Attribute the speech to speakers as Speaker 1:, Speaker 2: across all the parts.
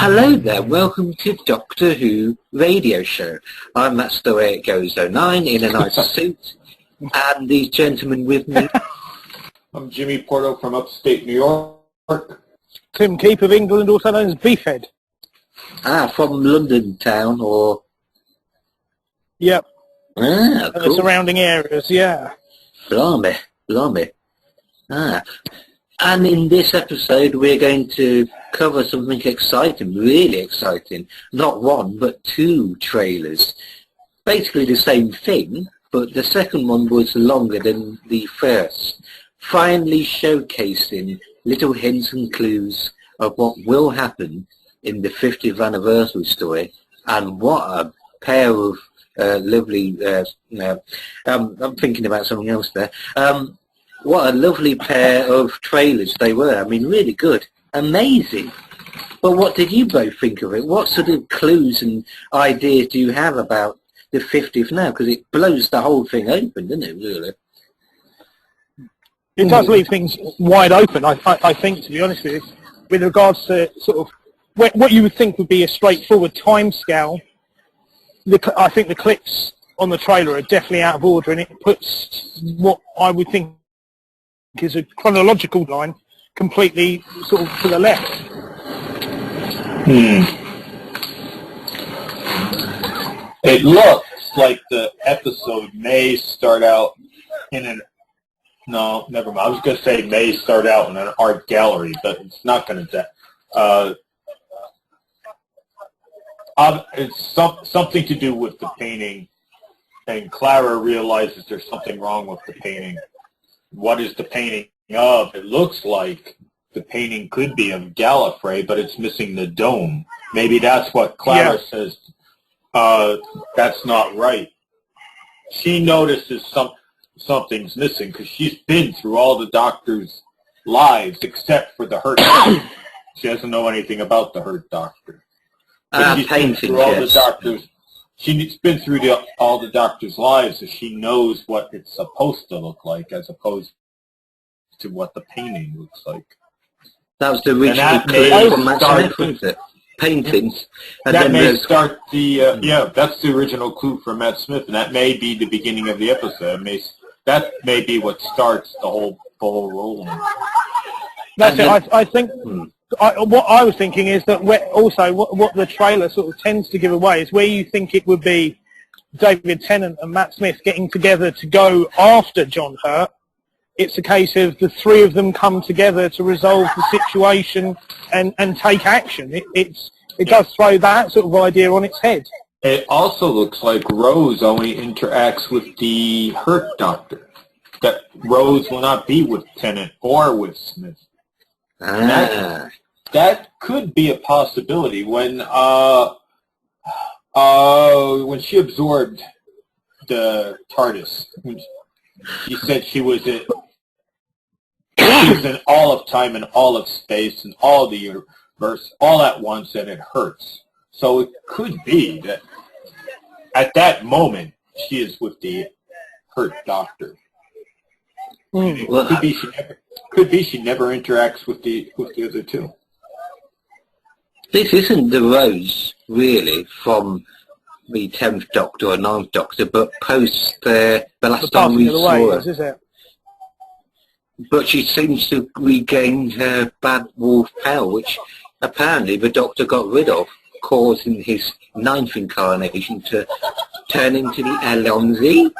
Speaker 1: Hello there, welcome to Doctor Who Radio Show. I'm That's the Way It Goes 09 in a nice suit, and these gentlemen with me.
Speaker 2: I'm Jimmy Porto from upstate New York.
Speaker 3: Tim Keep of England, also known as Beefhead.
Speaker 1: From London town, or...
Speaker 3: Yep.
Speaker 1: Cool.
Speaker 3: And the surrounding areas, yeah.
Speaker 1: Blimey. And in this episode we're going to cover something exciting, really exciting. Not one, but two trailers. Basically the same thing, but the second one was longer than the first. Finally showcasing little hints and clues of what will happen in the 50th anniversary story. And what a pair of lovely... I'm thinking about something else there. What a lovely pair of trailers they were. I mean, really good. Amazing. But what did you both think of it? What sort of clues and ideas do you have about the 50th now? Because it blows the whole thing open, doesn't it, really?
Speaker 3: It does leave things wide open, I think, to be honest with you. With regards to sort of what you would think would be a straightforward timescale, I think the clips on the trailer are definitely out of order, and it puts what I would think is a chronological line completely sort of to the left.
Speaker 2: It looks like the episode may start out in an... No, never mind. I was going to say may start out in an art gallery, but it's not going to... it's something to do with the painting, and Clara realizes there's something wrong with the painting. What is the painting of? It looks like the painting could be of Gallifrey, but it's missing the dome. Maybe that's what Clara says. That's not right. She notices something's missing because she's been through all the Doctor's lives except for the Hurt Doctor. She doesn't know anything about the Hurt Doctor. She's been through all the Doctor's. She's been through all the Doctor's lives, so she knows what it's supposed to look like, as opposed to what the painting looks like.
Speaker 1: That was the original clue from Matt Smith, wasn't it? Paintings. And
Speaker 2: that may start the... that's the original clue from Matt Smith, and that may be the beginning of the episode. That may be what starts the whole rolling.
Speaker 3: That's it. I think... what I was thinking is that what the trailer sort of tends to give away is where you think it would be David Tennant and Matt Smith getting together to go after John Hurt. It's a case of the three of them come together to resolve the situation and take action. It does throw that sort of idea on its head.
Speaker 2: It also looks like Rose only interacts with the Hurt Doctor. That Rose will not be with Tennant or with Smith. That could be a possibility. When she absorbed the TARDIS, she said she was in all of time and all of space and all of the universe all at once, and it hurts. So it could be that at that moment she is with the Hurt Doctor. Could be she never interacts with the other two.
Speaker 1: This isn't the Rose, really, from the 10th Doctor or 9th Doctor, but post the last time we saw her.
Speaker 3: Is it?
Speaker 1: But she seems to regain her bad wolf pal, which apparently the Doctor got rid of, causing his 9th incarnation to turn into the Alonzi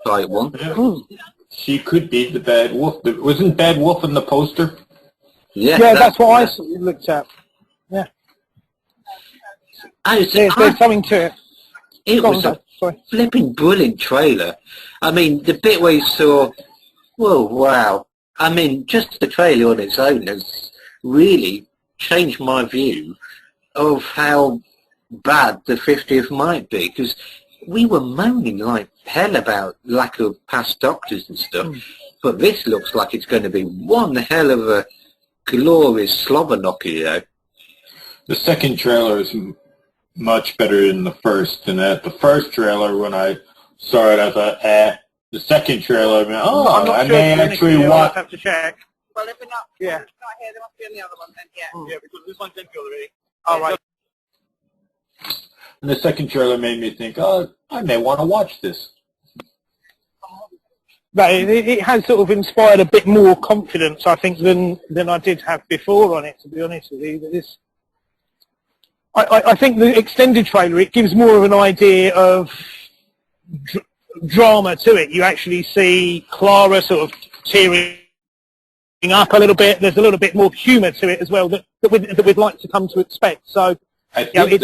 Speaker 1: type one.
Speaker 2: Yeah. She could be the bad wolf. Wasn't bad wolf in the poster?
Speaker 1: Yeah,
Speaker 3: that's what I looked at. Yeah. There's something to it.
Speaker 1: It was a flipping brilliant trailer. I mean, the bit where you saw, whoa, wow. I mean, just the trailer on its own has really changed my view of how bad the 50th might be, because we were moaning like hell about lack of past Doctors and stuff, but this looks like it's going to be one hell of a glorious slobber knocker, you know.
Speaker 2: The second trailer is much better than the first, and at the first trailer, when I saw it, I thought, The second trailer, I may actually want...
Speaker 3: have to check.
Speaker 4: Well, if we're not, not here, there must be on the other one then, yeah.
Speaker 3: Yeah, because this one's empty already. All right.
Speaker 2: And the second trailer made me think, oh, I may want to watch this.
Speaker 3: But it has sort of inspired a bit more confidence, I think, than I did have before on it, to be honest with you. I think the extended trailer, it gives more of an idea of drama to it. You actually see Clara sort of tearing up a little bit. There's a little bit more humour to it as well that we'd like to come to expect. So,
Speaker 2: I think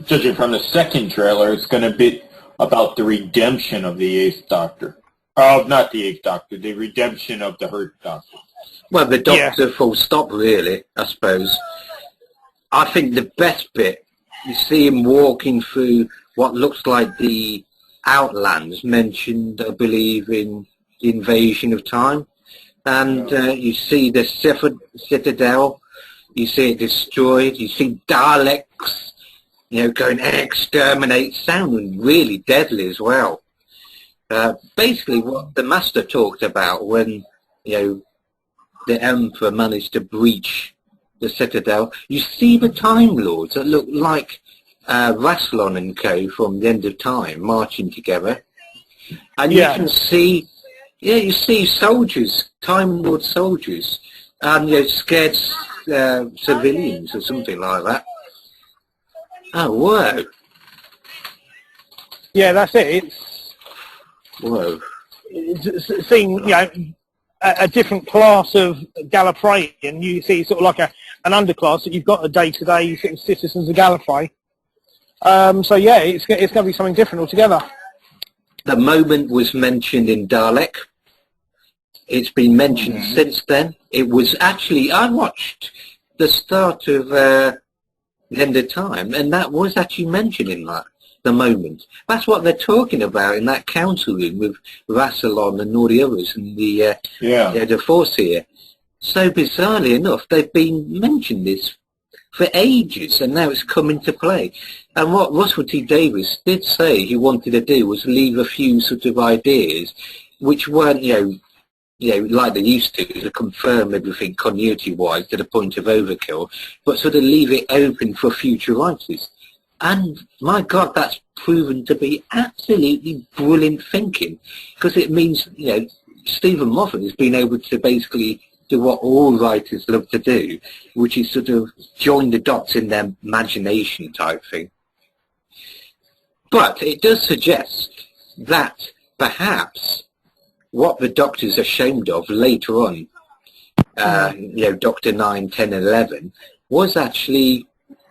Speaker 2: judging from the second trailer, it's going to be about the redemption of the Eighth Doctor. Oh, not the Eighth Doctor, the redemption of the Hurt Doctor.
Speaker 1: Well, the Doctor full stop, really, I suppose. I think the best bit, you see him walking through what looks like the Outlands mentioned, I believe, in the Invasion of Time. And you see the Citadel, you see it destroyed, you see Daleks, going exterminate, sounding really deadly as well. Basically what the Master talked about when, the Emperor managed to breach the Citadel. You see the Time Lords that look like Rassilon and co. from the End of Time marching together. And you can see, you see soldiers, Time Lord soldiers, and scared civilians or something like that. Oh, whoa.
Speaker 3: Yeah, that's it.
Speaker 1: Whoa.
Speaker 3: It's seeing, a different class of Gallifrey, and you see sort of like an underclass that you've got a day-to-day sort of citizens of Gallifrey. So yeah, it's going to be something different altogether.
Speaker 1: The moment was mentioned in Dalek. It's been mentioned since then. It was actually, I watched the start of the End of Time, and that was actually mentioned in the moment. That's what they're talking about in that council room with Rassilon and all the others and the Force here. So bizarrely enough, they've been mentioning this for ages, and now it's come into play. And what Russell T Davies did say he wanted to do was leave a few sort of ideas which weren't, like they used to confirm everything continuity-wise to the point of overkill, but sort of leave it open for future writers. And my God, that's proven to be absolutely brilliant thinking, because it means, Stephen Moffat has been able to basically do what all writers love to do, which is sort of join the dots in their imagination type thing. But it does suggest that perhaps what the Doctor's ashamed of later on, Doctor 9, 10 and 11, was actually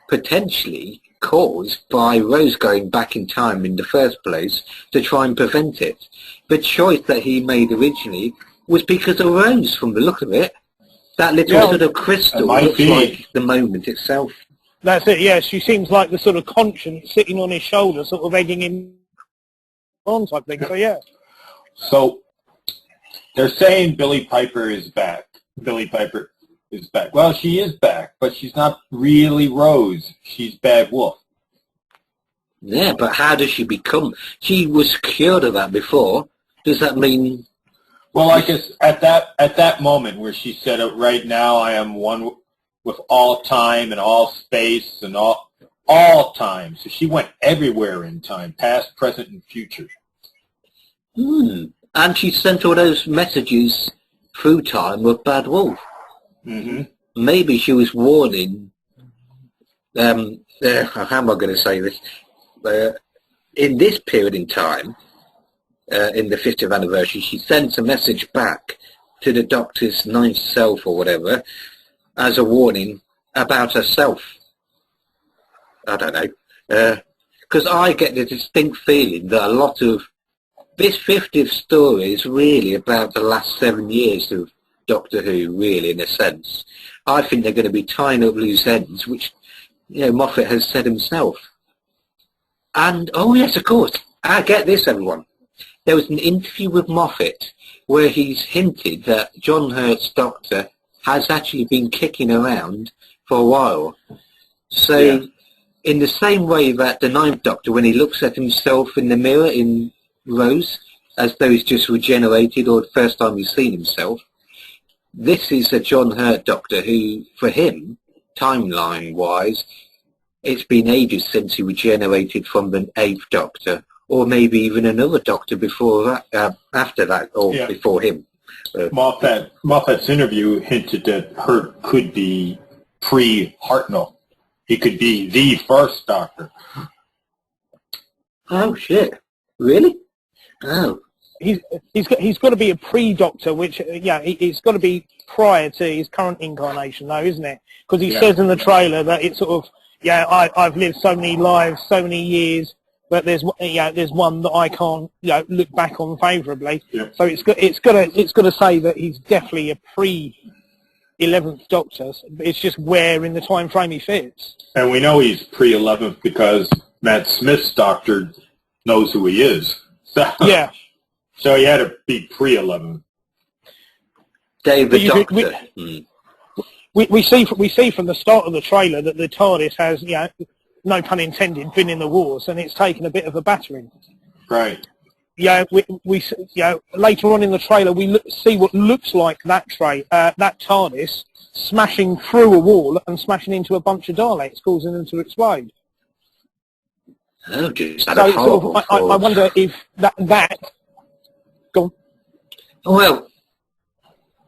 Speaker 1: potentially caused by Rose going back in time in the first place to try and prevent it. The choice that he made originally was because of Rose, from the look of it. That little sort of crystal looks like the moment itself.
Speaker 3: That's it, yes. She seems like the sort of conscience sitting on his shoulder, sort of egging him on type thing. So, yeah.
Speaker 2: So, they're saying Billie Piper is back. Billie Piper is back. Well, she is back, but she's not really Rose. She's Bad Wolf.
Speaker 1: Yeah, but how does she become? She was cured of that before. Does that mean...
Speaker 2: Well, I guess at that moment where she said, right now I am one with all time and all space and all time. So she went everywhere in time, past, present, and future.
Speaker 1: And she sent all those messages through time with Bad Wolf. Maybe she was warning, how am I going to say this? In this period in time, in the 50th anniversary, she sends a message back to the Doctor's ninth self or whatever as a warning about herself. I don't know. Because I get the distinct feeling that a lot of this 50th story is really about the last 7 years of Doctor Who, really, in a sense. I think they're going to be tying up loose ends, which, Moffat has said himself. And, oh yes, of course, I get this, everyone. There was an interview with Moffat where he's hinted that John Hurt's Doctor has actually been kicking around for a while. So, in the same way that the Ninth Doctor, when he looks at himself in the mirror in Rose, as though he's just regenerated or the first time he's seen himself, this is a John Hurt Doctor who, for him, timeline-wise, it's been ages since he regenerated from the 8th Doctor, or maybe even another Doctor before that, after that, or before him.
Speaker 2: Moffat's interview hinted that Hurt could be pre-Hartnell. He could be the first Doctor.
Speaker 1: Oh shit! Really? Oh.
Speaker 3: He's got to be a pre-Doctor, which it's got to be prior to his current incarnation, though, isn't it? Because he says in the trailer that it's sort of I've lived so many lives, so many years, but there's one that I can't look back on favourably. Yeah. So it's got to say that he's definitely a pre-11th Doctor. It's just where in the time frame he fits.
Speaker 2: And we know he's pre-11th because Matt Smith's Doctor knows who he is. So,
Speaker 3: yeah.
Speaker 2: So he had to be pre-11th.
Speaker 1: David Doctor.
Speaker 3: We see from the start of the trailer that the TARDIS has, no pun intended, been in the wars, and it's taken a bit of a battering.
Speaker 2: Right.
Speaker 3: We later on in the trailer we see what looks like that TARDIS smashing through a wall and smashing into a bunch of Daleks, causing them to explode.
Speaker 1: Oh, geez.
Speaker 3: So I wonder if that. Go on.
Speaker 1: Well,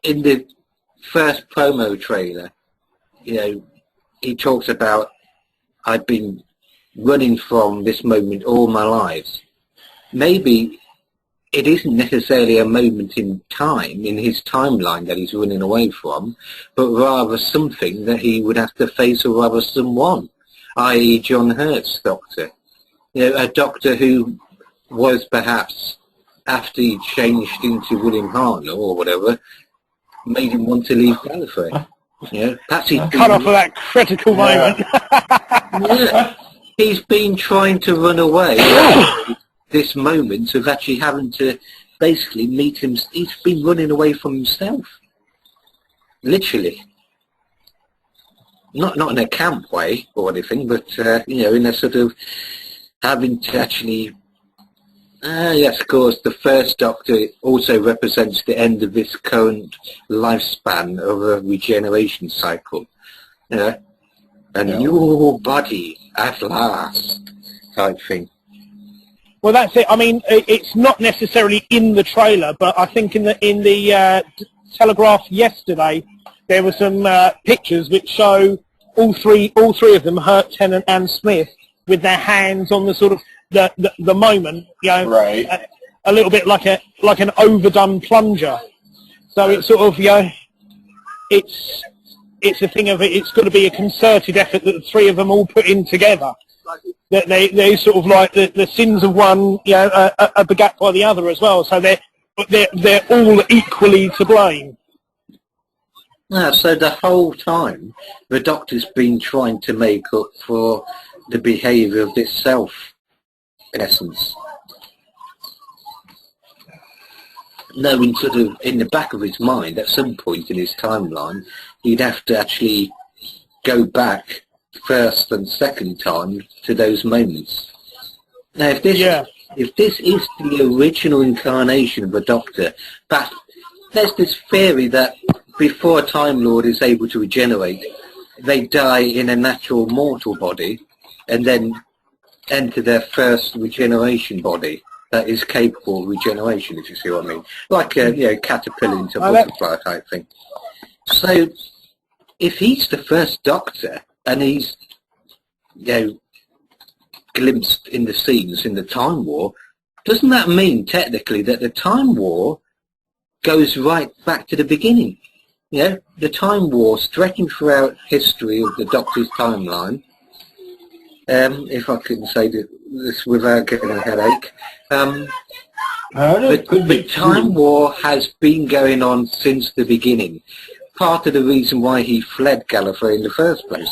Speaker 1: in the first promo trailer, he talks about, I've been running from this moment all my life. Maybe it isn't necessarily a moment in time, in his timeline that he's running away from, but rather something that he would have to face, or rather someone, i.e. John Hurt's Doctor. A Doctor who was perhaps, after he changed into William Hartnell or whatever, made him want to leave Gallifrey. Perhaps he's
Speaker 3: cut off at that critical moment.
Speaker 1: He's been trying to run away. This moment of actually having to basically meet him. He's been running away from himself, literally. Not in a camp way or anything, but in a sort of having to actually. Yes, of course, the first Doctor also represents the end of this current lifespan of a regeneration cycle. A new body at last, type thing.
Speaker 3: Well, that's it. I mean, it's not necessarily in the trailer, but I think in the Telegraph yesterday there were some pictures which show all three of them, Hurt, Tennant, and Smith, with their hands on the sort of the moment,
Speaker 2: right.
Speaker 3: A little bit like an overdone plunger. So it's sort of it's a thing of it's got to be a concerted effort that the three of them all put in together. That they sort of like the sins of one, are begat by the other as well. So they're all equally to blame.
Speaker 1: So the whole time the Doctor's been trying to make up for the behaviour of this self. Essence, knowing sort of in the back of his mind at some point in his timeline he'd have to actually go back first and second time to those moments. Now if this is the original incarnation of a Doctor, but there's this theory that before a Time Lord is able to regenerate, they die in a natural mortal body and then enter their first regeneration body that is capable of regeneration, if you see what I mean. Like a caterpillar into butterfly type thing. So if he's the first Doctor and he's glimpsed in the scenes in the Time War, doesn't that mean technically that the Time War goes right back to the beginning? The Time War stretching throughout history of the Doctor's timeline. If I couldn't say this without getting a headache. The Time War has been going on since the beginning. Part of the reason why he fled Gallifrey in the first place.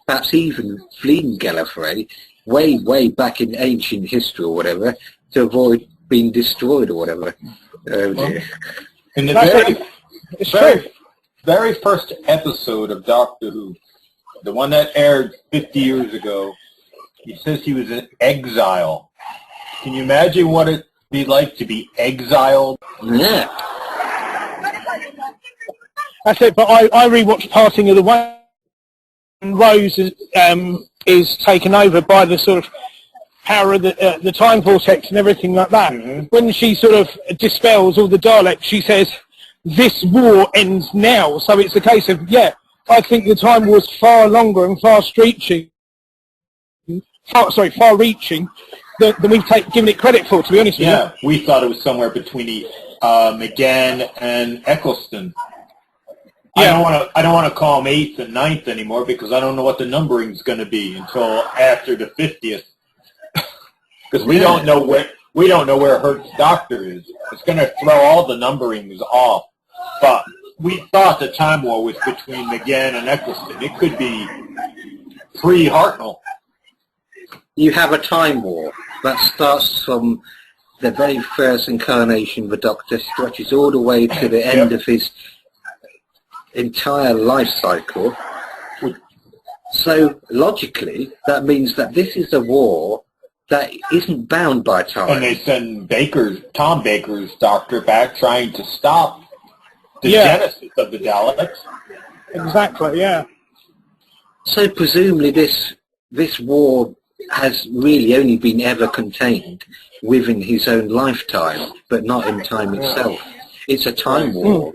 Speaker 1: Perhaps even fleeing Gallifrey way back in ancient history or whatever to avoid being destroyed or whatever. Oh dear.
Speaker 2: In the very first episode of Doctor Who, the one that aired 50 years ago, he says he was in exile. Can you imagine what it'd be like to be exiled?
Speaker 1: Yeah.
Speaker 3: That's it, but I rewatched Parting of the Waves, and Rose is taken over by the sort of power of the time vortex and everything like that. When she sort of dispels all the Daleks, she says, "This war ends now." So it's a case of, yeah, I think the time war's far longer and far-reaching than we've given it credit for, to be honest with you.
Speaker 2: Yeah, we thought it was somewhere between McGann and Eccleston.
Speaker 3: Yeah.
Speaker 2: I don't want to call them 8th and 9th anymore because I don't know what the numbering's going to be until after the 50th. Because we don't know where Hertz Doctor is. It's going to throw all the numberings off. But we thought the Time War was between McGann and Eccleston. It could be pre-Hartnell.
Speaker 1: You have a time war that starts from the very first incarnation of the Doctor, stretches all the way to the end of his entire life cycle. So logically, that means that this is a war that isn't bound by time.
Speaker 2: And they send Tom Baker's Doctor back trying to stop the genesis of the Daleks.
Speaker 3: Exactly, yeah.
Speaker 1: So presumably this war has really only been ever contained within his own lifetime, but not in time itself. It's a time war.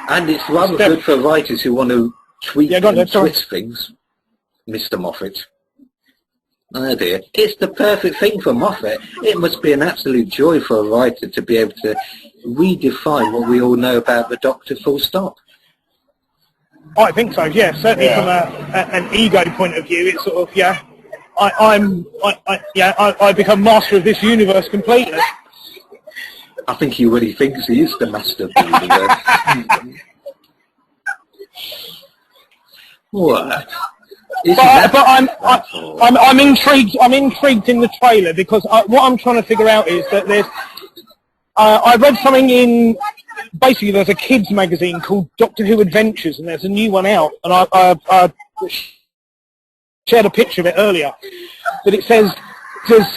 Speaker 1: And it's rather good for writers who want to tweak and twist things. Mr. Moffat. Oh dear. It's the perfect thing for Moffat. It must be an absolute joy for a writer to be able to redefine what we all know about the Doctor, full stop.
Speaker 3: I think so, yeah. Certainly from an ego point of view, it's sort of, I become master of this universe completely.
Speaker 1: I think he really thinks he is the master of the universe. What?
Speaker 3: But I'm intrigued. I'm intrigued in the trailer because what I'm trying to figure out is that there's. I read something in. Basically, there's a kids magazine called Doctor Who Adventures, and there's a new one out. And I shared a picture of it earlier. That it says, does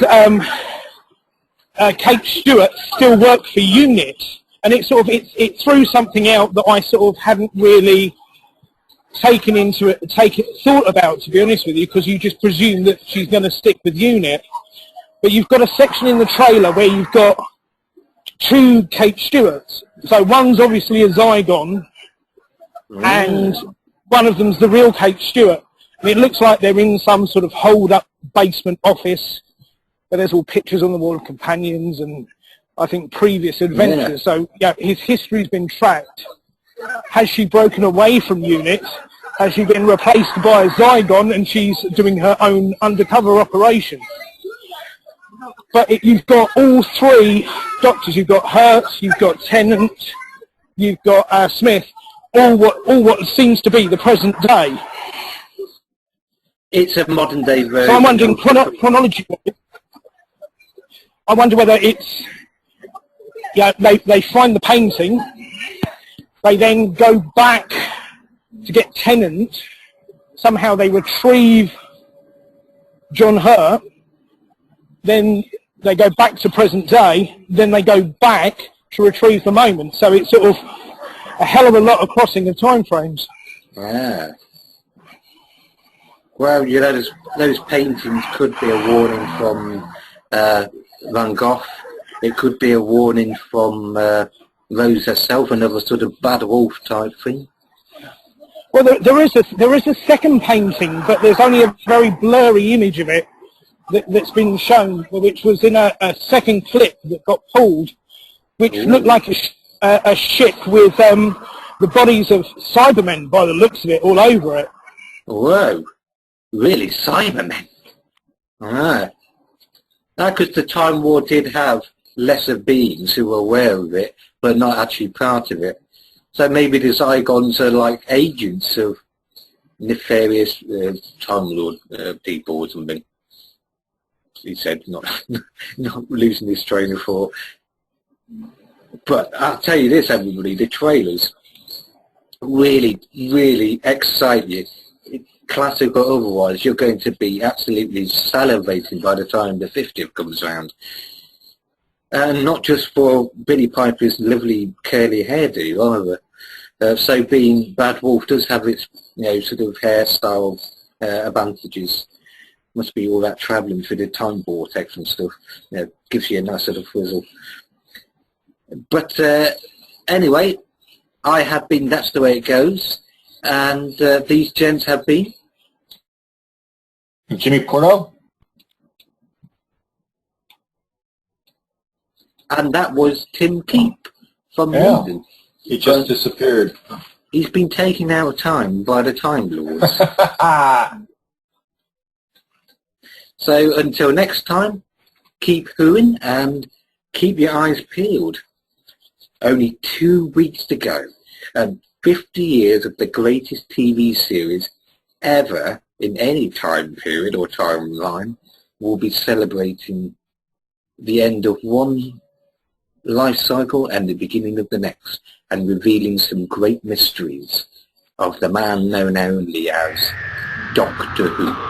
Speaker 3: Kate Stewart still work for UNIT? And it sort of it threw something out that I sort of hadn't really thought about, to be honest with you, because you just presume that she's going to stick with UNIT. But you've got a section in the trailer where you've got 2 Kate Stewarts. So one's obviously a Zygon, and one of them's the real Kate Stewart. And it looks like they're in some sort of hold-up basement office, where there's all pictures on the wall of companions and, I think, previous adventures. Yeah. So, yeah, his history's been tracked. Has she broken away from UNIT? Has she been replaced by a Zygon and she's doing her own undercover operation? But you've got all 3 Doctors. You've got Hertz, you've got Tennant, you've got Smith, all what seems to be the present day.
Speaker 1: It's a modern day version.
Speaker 3: So I'm wondering, chronologically, I wonder whether it's, they find the painting, they then go back to get Tennant, somehow they retrieve John Hurt, then they go back to present day, then they go back to retrieve the moment. So it's sort of a hell of a lot of crossing of time frames.
Speaker 1: Yeah. Well, you know, those paintings could be a warning from Van Gogh. It could be a warning from Rose herself, another sort of bad wolf type thing.
Speaker 3: Well, there is a second painting, but there's only a very blurry image of it that's been shown, which was in a second clip that got pulled, which looked like a ship with the bodies of Cybermen, by the looks of it, all over it.
Speaker 1: Whoa. Really, Cybermen? Ah. Because the Time War did have lesser beings who were aware of it, but not actually part of it. So maybe the Zygons are like agents of nefarious Time Lord people or something. He said, not losing his train of thought. But I'll tell you this, everybody, the trailers really, really excite you. Classic or otherwise, you're going to be absolutely salivating by the time the 50th comes around. And not just for Billy Piper's lovely curly hairdo either. So being Bad Wolf does have its, sort of hairstyle advantages. Must be all that travelling through the time vortex and stuff. Gives you a nice little frizzle. But anyway, I have been That's the Way It Goes, and these gents have been
Speaker 2: Jimmy Porto.
Speaker 1: And that was Tim Keep from London.
Speaker 2: He just disappeared.
Speaker 1: He's been taken out of time by the Time Lords. So until next time, keep hooing and keep your eyes peeled. Only 2 weeks to go, and 50 years of the greatest TV series ever in any time period or timeline will be celebrating the end of one life cycle and the beginning of the next, and revealing some great mysteries of the man known only as Doctor Who.